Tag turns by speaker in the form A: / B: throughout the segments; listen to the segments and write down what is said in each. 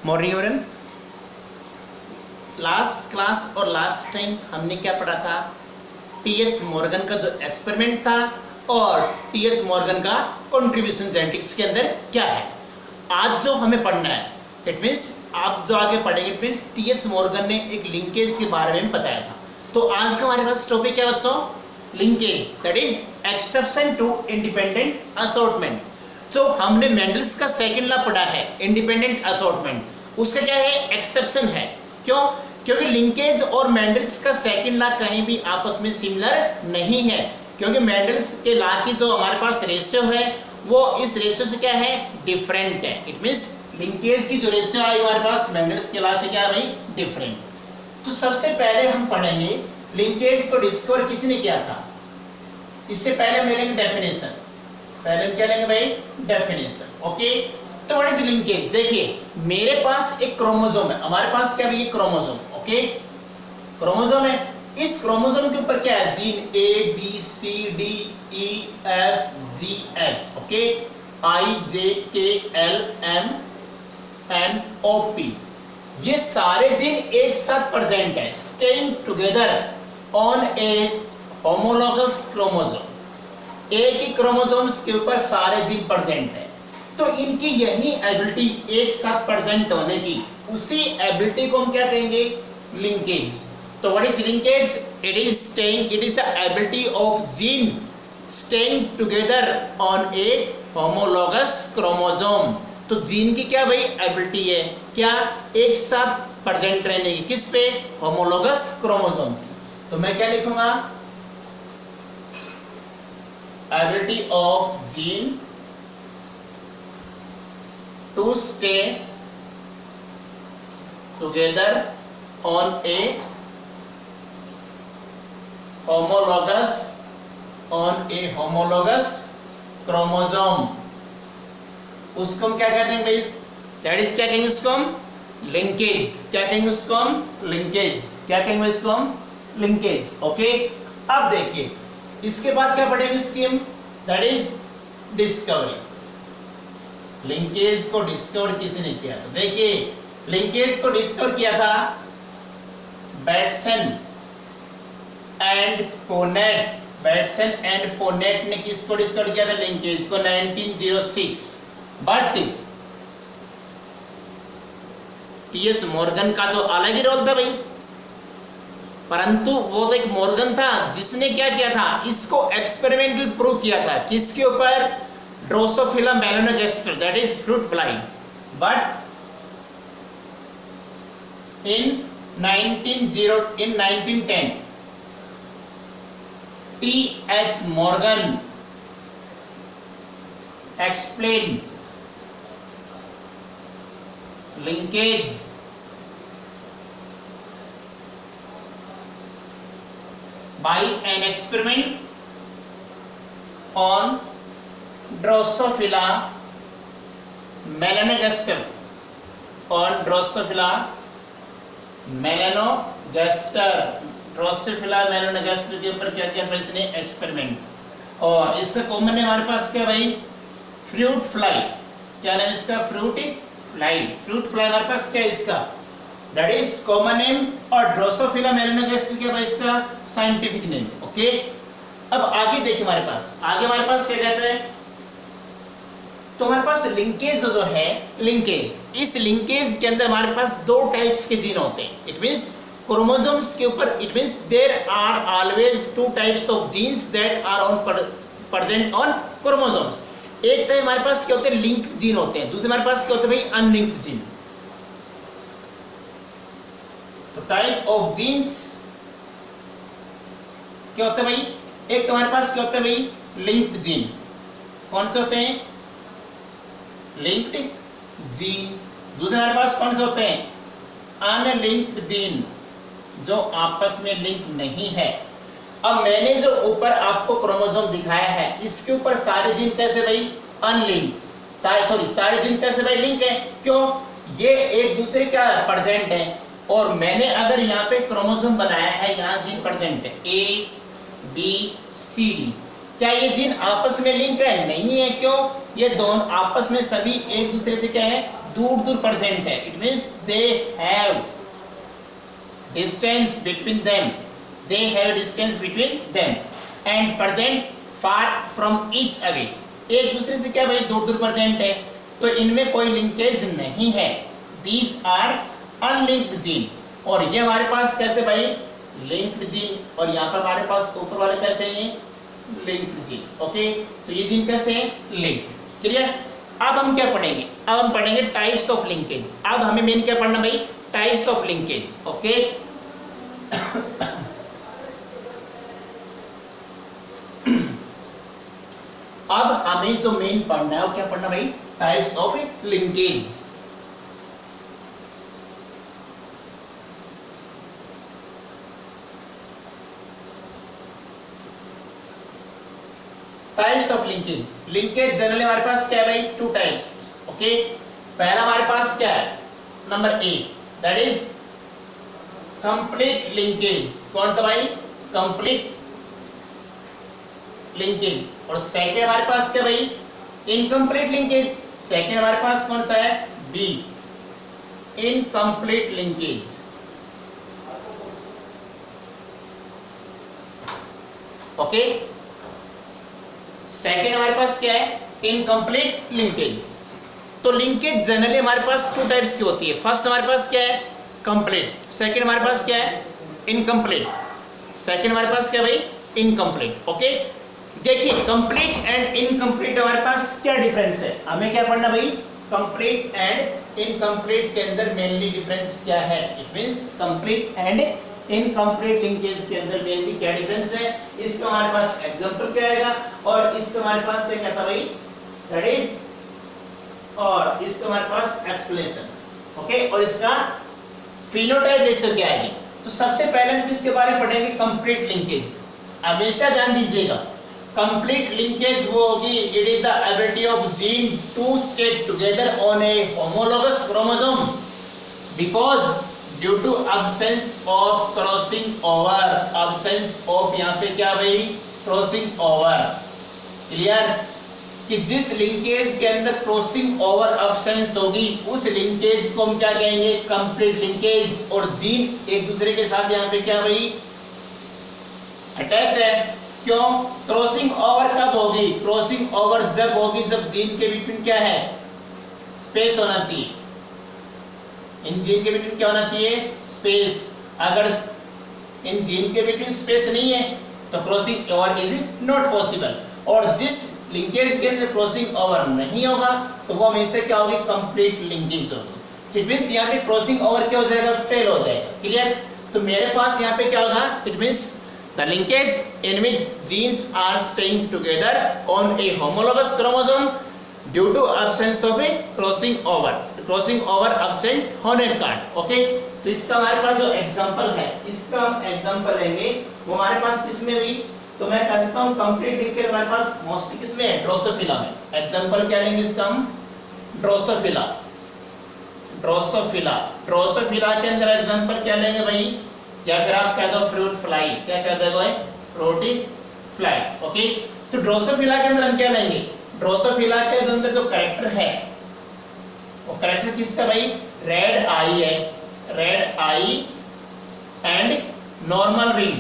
A: Morning everyone. Last class और last time हमने क्या पढ़ा था? टीएच मॉर्गन का जो एक्सपेरिमेंट था और टीएच मॉर्गन का कंट्रीब्यूशन जेनेटिक्स के अंदर क्या है। आज जो हमें पढ़ना है, इट मीन्स आप जो आगे पढ़ेंगे, इट मीन्स टीएच मॉर्गन ने एक लिंकेज के बारे में बताया था। तो आज का हमारे पास टॉपिक क्या बच्चों? Linkage, that is exception to independent assortment. जो हमने मेंडल्स का सेकंड लॉ पढ़ा है, इंडिपेंडेंट असॉर्टमेंट, उसका क्या है? एक्सेप्शन है। क्यों? क्योंकि लिंकेज और मेंडल्स का सेकंड लॉ कहीं भी आपस में सिमिलर नहीं है, क्योंकि मेंडल्स के लॉ की जो हमारे पास रेशियो है वो इस रेशियो से क्या है? डिफरेंट है। इट मींस लिंकेज की जो रेशियो आई हमारे पास मेंडल्स के लॉ से क्या है भाई? डिफरेंट। तो सबसे पहले हम पढ़ेंगे लिंकेज को डिस्कवर किसने किया था। इससे पहले हम ले लेंगे डेफिनेशन। पहले हम क्या लेंगे भाई? डेफिनेशन। ओके, तो व्हाट इज लिंकेज? देखिए मेरे पास एक क्रोमोसोम है, हमारे पास क्या है? क्रोमोसोम। ओके, क्रोमोसोम है। इस क्रोमोसोम के ऊपर क्या है? Gene A B C D E F G H, okay, I J K L M N O P, ये सारे जीन एक साथ प्रेजेंट है, staying together on a homologous chromosome. एक ही क्रोमोसोम्स के ऊपर सारे जीन प्रेजेंट है। तो इनकी यही एबिलिटी, एक साथ प्रेजेंट होने की, उसी एबिलिटी को हम क्या कहेंगे? लिंकेज। तो what is linkage? It is the ability of gene staying together on a homologous chromosome. तो जीन की क्या भाई एबिलिटी है? क्या? एक साथ प्रेजेंट रहने की। किस पे? Homologous chromosome. तो मैं क्या लिखूंगा? ability of gene to stay together on a homologous chromosome। उसको हम क्या कहते हैं भाई? दैट इज क्या कहेंगे इसको हम? लिंकेज। क्या कहेंगे उसको हम? लिंकेज। क्या कहेंगे इसको हम? लिंकेज। ओके, अब देखिए इसके बाद क्या पढ़ेंगे इसकी हम? That is discovery. लिंकेज को डिस्कवर किसने किया? तो देखिए लिंकेज को डिस्कवर किया था Bateson and Punnett. Bateson and Punnett ने किसको डिस्कवर किया था? लिंकेज को 1906। बट टीएस मॉर्गन का तो अलग ही रोल था भाई, परंतु वो तो एक मॉर्गन था जिसने क्या किया था? इसको एक्सपेरिमेंटल प्रूव किया था। किसके ऊपर? Drosophila melanogaster, that is fruit fly. But in 1910 TH. Morgan explain linkage by an experiment on Drosophila melanogaster। on Drosophila melanogaster, Drosophila melanogaster के ऊपर क्या किया था इसने? एक्सपेरिमेंट। और इसका कॉमन है हमारे पास क्या भाई? Fruit fly. क्या नाम इसका? Fruit fly. फ्रूट फ्लाई हमारे पास क्या है इसका? That is common name. और ड्रोसोफिला मेलानोगास्टर क्या है इसका? Scientific name. ओके, अब आगे देखिए हमारे पास क्या कहता है? तो हमारे पास लिंकेज जो है, लिंकेज, इस लिंकेज के अंदर हमारे पास दो टाइप्स के जीन होते हैं। इट मींस क्रोमोसोम्स के ऊपर, it means there are always two types of genes that are on present on chromosomes. एक टाइप हमारे पास क्या होते हैं? लिंक्ड जीन होते हैं। दूसरे हमारे पास क्या होते हैं भाई? Unlinked gene. तो टाइप ऑफ जीन्स क्या होता है भाई? एक तो हमारे पास क्या होता है भाई? Linked gene. कौन से होते हैं? Linked gene. दूसरे हमारे पास कौन से होते हैं? अनलिंक्ड जीन, जो आपस में लिंक नहीं है। अब मैंने जो ऊपर आपको क्रोमोसोम दिखाया है, इसके ऊपर सारे जीन कैसे भाई? अनलिंक। सारे जीन कैसे भाई? लिंक है। क्यों? ये एक दूसरे क्या प्रेजेंट है। और मैंने अगर यहाँ पे क्रोमोसोम बनाया है, यहाँ जीन प्रेजेंट है ए बी सी डी, क्या ये जीन आपस में लिंक है? नहीं है। क्यों? ये दोनों आपस में सभी एक दूसरे से क्या है, दूर दूर प्रेजेंट है। It means they have distance between them, they have distance between them and present far from each away. एक दूसरे से क्या भाई, दूर दूर प्रेजेंट है, तो इनमें कोई लिंकेज नहीं है। These are unlinked gene. और ये हमारे पास कैसे भाई, लिंक्ड जीन, और यहाँ पर हमारे पास ऊपर वाले कैसे हैं, लिंक्ड जीन। ओके, तो ये जीन कैसे हैं, लिंक्ड। क्लियर। अब हम क्या पढ़ेंगे, अब हम पढ़ेंगे टाइप्स ऑफ लिंकेज। अब हमें मेन क्या पढ़ना भाई, टाइप्स ऑफ लिंकेज। ओके, अब हमें जो मेन पढ़ना है वो क्या पढ़ना भाई, types of linkage. Types of linkage. Linkage generally हमारे पास क्या है भाई, टू टाइप्स। ओके, पहला हमारे पास क्या है, number A, that is complete linkage. कौन सा भाई, कंप्लीट लिंकेज। और सेकंड हमारे पास क्या भाई, इनकम्प्लीट लिंकेज। सेकंड हमारे पास कौन सा है, B, incomplete linkage. Okay, second हमारे पास क्या है, इनकम्प्लीट लिंकेज। तो लिंकेज जनरली हमारे पास टू टाइप्स की होती है। फर्स्ट हमारे पास क्या है, कंप्लीट। सेकेंड हमारे पास क्या है, इनकम्प्लीट। सेकेंड हमारे पास क्या भाई, इनकम्प्लीट। ओके, देखिए कंप्लीट एंड इनकम्प्लीट हमारे पास क्या डिफरेंस है, हमें क्या पढ़ना भाई, कंप्लीट एंड इनकम्प्लीट के अंदर मेनली डिफरेंस क्या है। It means complete and incomplete linkage के अंदर मेनली क्या डिफरेंस है, इसका हमारे पास एग्जांपल क्या आएगा, और इसका हमारे पास क्या कहता भाई, दैट इज, और इसका हमारे पास एक्सप्लेनेशन। ओके, और इसका फिनोटाइप रेशियो क्या है। तो सबसे पहले हम किसके बारे में पढ़ेंगे, कंप्लीट लिंकेज। हमेशा ध्यान दीजिएगा, कंप्लीट लिंकेज वो होगी, it is the ability of gene to stay together on a homologous chromosome because due to absence of crossing over. absence of यहाँ पे क्या भाई, क्रॉसिंग ओवर। क्लियर, कि जिस लिंकेज के अंदर क्रॉसिंग ओवर absence होगी उस लिंकेज को हम क्या कहेंगे, कंप्लीट लिंकेज। और जीन एक दूसरे के साथ यहाँ पे क्या भाई, अटैच है। क्यों, क्रॉसिंग ओवर कब होगी, क्रॉसिंग ओवर जब होगी जब जीन के बीच क्या है, स्पेस होना चाहिए। इन जीन के बीच क्या होना चाहिए, स्पेस। अगर इन जीन के बीच स्पेस नहीं है तो crossing over is not possible. और जिस लिंकेज के अंदर क्रॉसिंग ओवर नहीं होगा तो वो हमेशा क्या होगी, कंप्लीट लिंकेज होगी। इट मींस यहाँ पे क्रॉसिंग ओवर क्या हो जाएगा, फेल हो जाएगा। क्लियर, तो मेरे पास यहाँ पे क्या होगा, it means the linkage in which genes are staying together on a homologous chromosome due to absence of a crossing over, crossing over absent होने के कारण। ओके, तो इसका हमारे पास जो एग्जांपल है, इसका हम एग्जांपल लेंगे वो हमारे पास किसमें हुई, तो मैं कह सकता हूं कंप्लीट लिंकेज हमारे पास मोस्टली किसमें है, ड्रोसोफिला में। एग्जांपल क्या लेंगे इसका हम, ड्रोसोफिला। ड्रोसोफिला, ड्रोसोफिला के अंदर एग्जांपल क्या लेंगे भाई, या फिर आप कह दो फ्रूट फ्लाई। क्या कह दो भाई, फ्रूटी फ्लाई। ओके, तो ड्रोसोफिला के अंदर हम क्या लेंगे, ड्रोसोफिला के अंदर जो कैरेक्टर है वो कैरेक्टर किसका भाई, रेड आई है, red I and normal wing,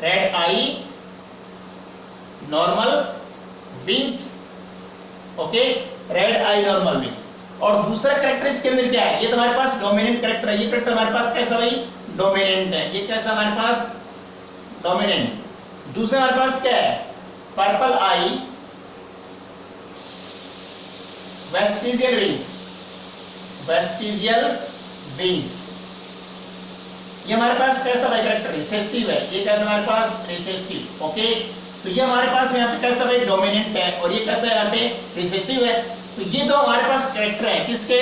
A: red I normal wings. Okay, red I normal wings. और दूसरा कैरेक्टर इसके अंदर क्या है, ये तो हमारे पास डोमिनेंट कैरेक्टर है। ये कैरेक्टर हमारे पास कैसा भाई, डोमिनेंट है। ये कैसा हमारे पास, डोमिनेंट। दूसरा हमारे पास क्या है, पर्पल आई वेस्टिजियल विंग्स, वेस्टिजियल विंग्स। ये हमारे पास कैसा भाई कैरेक्टर, रिसेसिव है। ये कैसा हमारे पास, रिसेसिव। ओके, तो ये हमारे पास यहाँ पे कैसा भाई, डोमिनेंट है, और ये कैसा है यहाँ पे, रिसेसिव है। तो ये दो हमारे पास कैरेक्टर है किसके,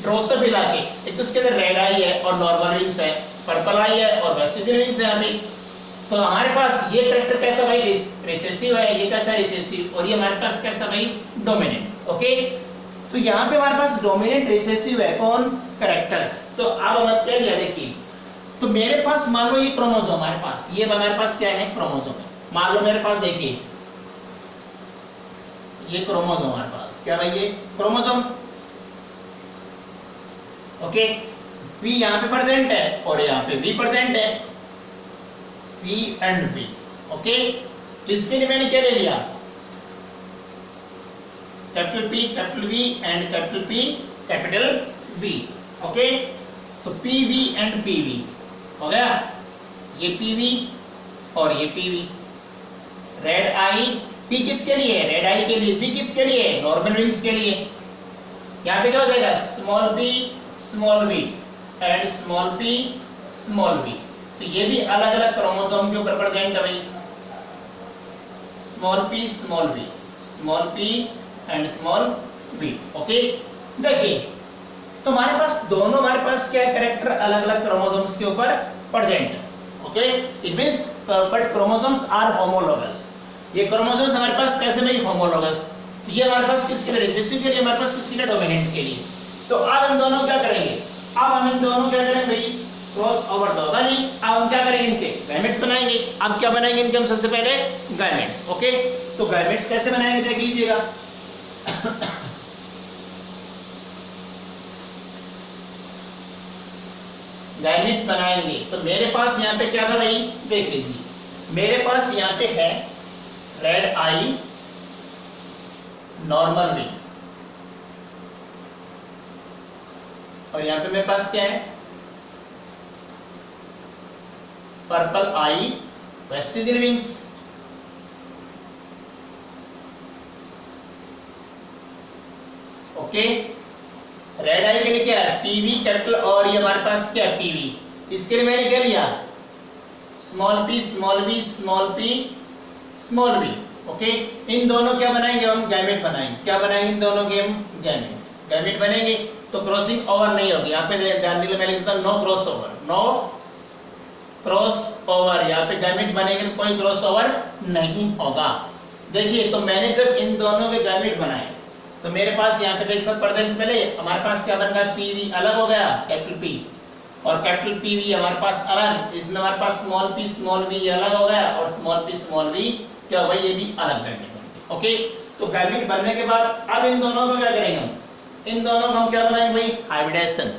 A: ड्रोसोफिला के। एक तो उसके अंदर रेड आई है और नॉर्मल विंग्स है, पर्पल आई है और वेस्टिजियल विंग्स है यहाँ पे। तो हमारे पास ये कैरेक्टर कैसा भाई, रिसेसिव है, ये कैसा रिसेसिव, और ये हमारे पास कैसा भाई, डोमिनेंट। ओके, तो यहाँ पे हमारे पास डोमिनेंट रिसेसिव है कौन, कैरेक्टर्स। तो अब हम क्या लिया देखिए, तो मेरे पास मान लो ये क्रोमोसोम हमारे पास, ये हमारे पास क्या है, क्रोमोसोम है। मान लो मेरे पास देखिए ये क्रोमोसोम हमारे पास क्या भाई, ये क्रोमोसोम। ओके, P यहाँ पे प्रेजेंट है और यहाँ पे V प्रेजेंट है, P एंड V। ओके, तो इसके लिए मैंने क्या ले लिया, capital P capital V and capital P capital V। Okay, तो PV एंड PV हो गया, ये PV और ये PV। रेड आई, P किसके लिए, रेड आई के लिए, V किसके लिए, नॉर्मल रिंग्स के लिए। यहाँ पे क्या हो जाएगा, small p small v and small p small v। तो ये भी अलग अलग क्रोमोसोम के ऊपर प्रेजेंट है भाई, small p small v, small p and small v। Okay, देखिए तो हमारे पास दोनों, हमारे पास क्या कैरेक्टर अलग अलग क्रोमोसोम्स के ऊपर प्रेजेंट है। Okay, it means but chromosomes are homologous. ये क्रोमोसोम्स हमारे पास कैसे नहीं, होमोलोगस। तो ये हमारे पास किसके लिए, रिसेसिव के लिए, हमारे पास किसके लिए, डोमिनेंट के लिए। तो अब हम दोनों क्या करेंगे, अब हम इन दोनों क्या करेंगे भाई, क्रॉस ओवर तो होगा नहीं, अब हम क्या करेंगे, इनके गैमेट्स बनाएंगे। अब क्या बनाएंगे इनके, हम सबसे पहले गैमेट्स। ओके, तो गैमेट्स कैसे बनाएंगे देख लीजिएगा। गैमेट्स बनाएंगे तो मेरे पास यहाँ पे क्या था भाई, देख लीजिए, मेरे पास यहाँ पे है रेड आई नॉर्मल V, और यहाँ पे मेरे पास क्या है, पर्पल आई वेस्टिजियल विंग्स। ओके, रेड आई के लिए क्या है, PV कैपिटल, और ये हमारे पास क्या है, PV। इसके लिए मैंने क्या लिया, small p small v small p small v। Okay, इन दोनों क्या बनाएंगे, हम गैमेट बनाएंगे। क्या बनाएंगे, इन दोनों के हम गैमेट बनेंगे। तो क्रॉसिंग ओवर नहीं होगी, यहाँ पे ध्यान दीजिए, मैं लिखता हूँ no cross over, no cross over. यहाँ पे गैमेट बनेंगे तो कोई क्रॉस ओवर नहीं होगा। देखिए, तो मैंने जब इन दोनों के गैमेट बनाए तो मेरे पास यहाँ पे देख 100% पहले हमारे पास क्या बन गया, PV अलग हो गया, कैपिटल P, और कैपिटल PV हमारे पास अलग, इसमें हमारे पास स्मॉल p स्मॉल v अलग हो गया, और स्मॉल p स्मॉल v क्या भाई, ये भी अलग गैमेट बन गए। ओके, तो गैमेट बनने के बाद अब इन दोनों को क्या करेंगे, हम इन दोनों को हम क्या बनाएंगे भाई, हाइब्रिडेशन।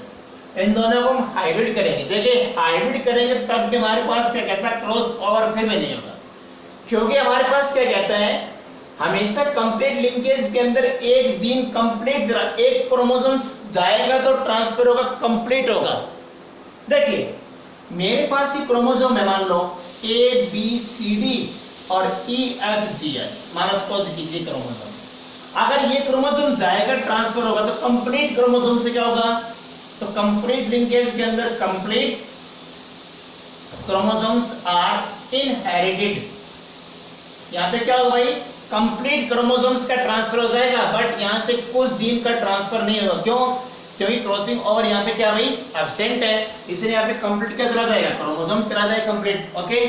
A: इन दोनों को हम हाइब्रिड करेंगे। देखिए, हाइब्रिड करेंगे तब भी हमारे पास क्या कहता है, क्रॉस ओवर फिर भी नहीं होगा, क्योंकि हमारे पास क्या कहता है, हमेशा कंप्लीट लिंकेज के अंदर एक जीन कंप्लीट, जरा एक क्रोमोसोम्स जाएगा तो ट्रांसफर होगा, कंप्लीट होगा। देखिए, मेरे पास ही क्रोमोसोम है, मान लो ABCD और EFGH, मानो सपोज कीजिए क्रोमोसोम। अगर ये क्रोमोसोम जाएगा, ट्रांसफर होगा, तो कंप्लीट क्रोमोसोम से क्या होगा, तो कंप्लीट लिंकेज के अंदर कंप्लीट क्रोमोसोम्स आर इनहेरिटेड। यहाँ पे क्या होगा भाई, कंप्लीट क्रोमोसोम्स का ट्रांसफर हो जाएगा, बट यहाँ से कुछ जीन का ट्रांसफर नहीं होगा। क्यों, क्योंकि क्रॉसिंग ओवर यहाँ पे क्या भाई, एब्सेंट है, इसलिए यहाँ पे कंप्लीट क्या चला जाएगा, क्रोमोसोम्स चला जाएगा कंप्लीट। ओके,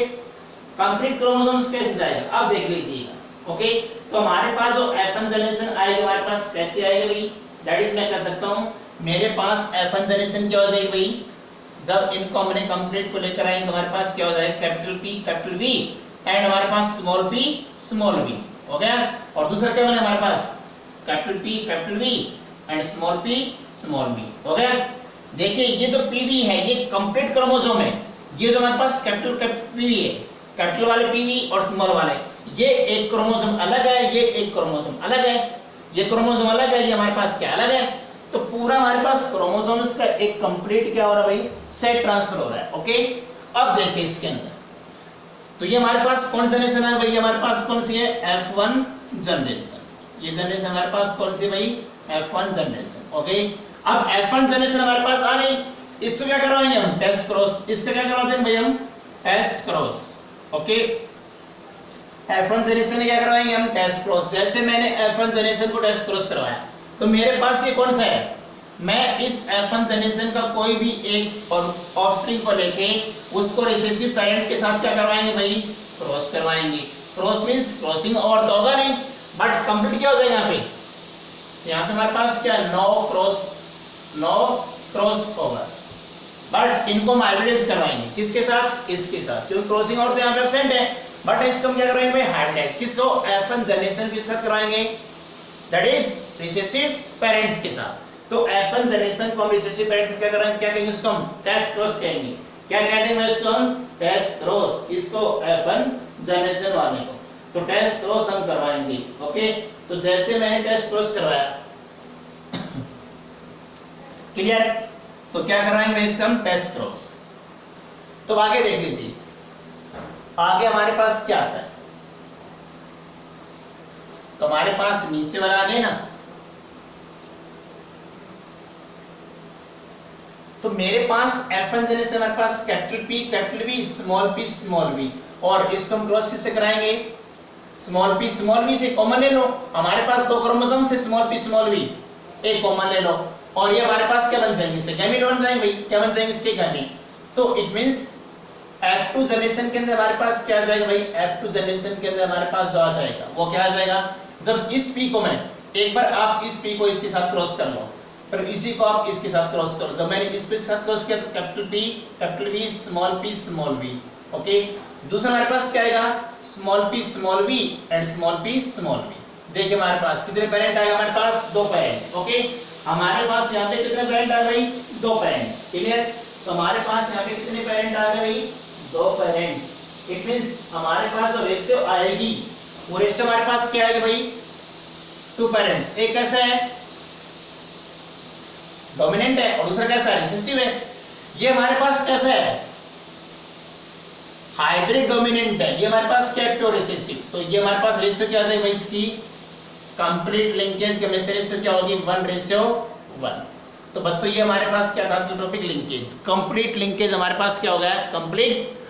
A: कंप्लीट क्रोमोसोम्स कैसे जाएगा, अब देख लीजिएगा। ओके, तो हमारे पास जो F1 जनरेशन आएगी, हमारे पास कैसे आएगा भाई, दैट इज मैं कर सकता हूँ, मेरे पास F1 जनरेशन क्या हो जाएगी भाई, जब इनको हमने कंप्लीट को लेकर आएंगे तो हमारे पास क्या हो जाएगा, capital P capital V and हमारे पास स्मॉल p स्मॉल v हो गया। और दूसरा क्या बना हमारे पास, capital P capital V and small p small v हो गया। देखिए, ये जो PV है ये कंप्लीट क्रोमोसोम है, ये जो हमारे पास कैपिटल PV है, कैपिटल वाले PV और स्मॉल वाले, ये एक क्रोमोसोम अलग है, ये एक क्रोमोसोम अलग है, ये क्रोमोसोम अलग है, ये हमारे पास क्या अलग है। तो पूरा हमारे पास क्रोमोसोम्स का एक कंप्लीट क्या हो रहा है भाई, सेट ट्रांसफर हो रहा है। ओके, अब देखिए इसके अंदर, तो ये हमारे पास कौन सा जनरेशन है भाई, हमारे पास कौन सी है, F1 जनरेशन। ये जनरेशन हमारे पास कौन सी भाई, F1 जनरेशन। ओके, अब F1 जनरेशन हमारे पास आ गई, इसको क्या करवाएंगे हम, टेस्ट क्रॉस। इसका क्या करवाते हैं भाई हम, test cross. Okay, F1 generation में क्या करवाएंगे हम, टेस्ट क्रॉस। जैसे मैंने F1 जनरेशन को टेस्ट क्रॉस करवाया, तो मेरे पास ये कौन सा है, मैं इस F1 जनरेशन का कोई भी एक ऑफस्प्रिंग को लेके उसको रिसेसिव पेरेंट के साथ क्या करवाएंगे भाई, क्रॉस करवाएंगे। क्रॉस मींस क्रॉसिंग ओवर तो होगा नहीं, बट कंप्लीट क्या हो जाएगा यहाँ पे हमारे पास क्या, नो क्रॉस ओवर, बट इनको हम हाइब्रिडाइज करवाएंगे, किसके साथ, इसके साथ, क्योंकि क्रॉसिंग ओवर तो यहाँ पे एब्सेंट है, बट इसको हम क्या करवाएंगे भाई, हाइब्रिडाइज। किसको, F1 जनरेशन के साथ करवाएंगे दैट इज रिसेसिव पेरेंट्स के साथ। तो F1 जनरेशन को हम रिसेसिव पेरेंट्स क्या करेंगे, क्या कहेंगे इसको हम टेस्ट क्रॉस कहेंगे। क्या कहते हैं इसको हम टेस्ट क्रॉस, इसको F1 जनरेशन वाले को। तो टेस्ट क्रॉस हम करवाएंगे। ओके, तो जैसे मैंने टेस्ट क्रॉस करवाया, क्लियर, तो क्या कराएंगे इसका हम टेस्ट क्रॉस। तो आगे देख लीजिए, आगे हमारे पास क्या आता है, तो हमारे पास नीचे वाला आ गए ना, तो मेरे पास F1 जनरेशन हमारे पास कैपिटल P स्मॉल v, और इसको हम क्रॉस किससे कराएंगे, स्मॉल p से कॉमन ले लो। हमारे पास दो क्रोमोसोम थे स्मॉल v, एक कॉमन ले लो, और ये हमारे पास क्या बन जाएंगे, इसके गैमेट बन जाएंगे भाई। क्या बन जाएंगे इसके गैमेट। तो इट मींस F2 जनरेशन के अंदर हमारे पास क्या आ जाएगा भाई, F2 जनरेशन के अंदर हमारे पास जो आ जाएगा वो क्या आ जाएगा, जब इस p को मैं एक बार आप इस p को इसके साथ क्रॉस कर लो, फिर इसी को आप इसके साथ क्रॉस करो। जब मैंने इसके साथ क्रॉस किया तो capital V small v। Okay, दूसरा हमारे पास क्या आएगा, small v and small v। देखिए हमारे पास कितने पेरेंट आएगा, हमारे पास दो पेरेंट। ओके, हमारे पास यहाँ पे कितने पेरेंट आ गए, दो पेरेंट। क्लियर, तो हमारे पास यहाँ पे कितने पेरेंट आ गए भाई, दो पेरेंट। इट मींस हमारे पास जो रेशियो आएगी वो रेशियो हमारे पास क्या आएगा भाई, टू पेरेंट्स। एक कैसा है, डोमिनेंट है, और दूसरा कैसा है, रिसेसिव है। ये हमारे पास कैसा है, हाइब्रिड डोमिनेंट है। ये हमारे पास क्या है, प्योर रिसेसिव। तो ये हमारे पास रेशियो क्या आ जाएगा भाई, इसकी कंप्लीट लिंकेज के में से रेशियो क्या होगी, 1:1। तो बच्चों ये हमारे पास क्या था आज का टॉपिक, लिंकेज। कंप्लीट लिंकेज हमारे पास क्या हो गया, कंप्लीट।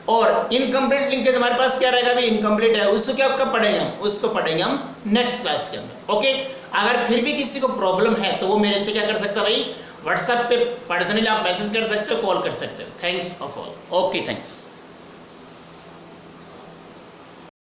A: और इनकम्प्लीट लिंकेज हमारे पास क्या रहेगा, भी इनकम्प्लीट है, उसको क्या कब पढ़ेंगे हम, उसको पढ़ेंगे हम नेक्स्ट क्लास के अंदर। ओके, अगर फिर भी किसी को प्रॉब्लम है तो वो मेरे से क्या कर सकता है भाई, व्हाट्सएप पे पर्सनली आप मैसेज कर सकते हो, कॉल कर सकते हो। Thanks of all. Okay, thanks.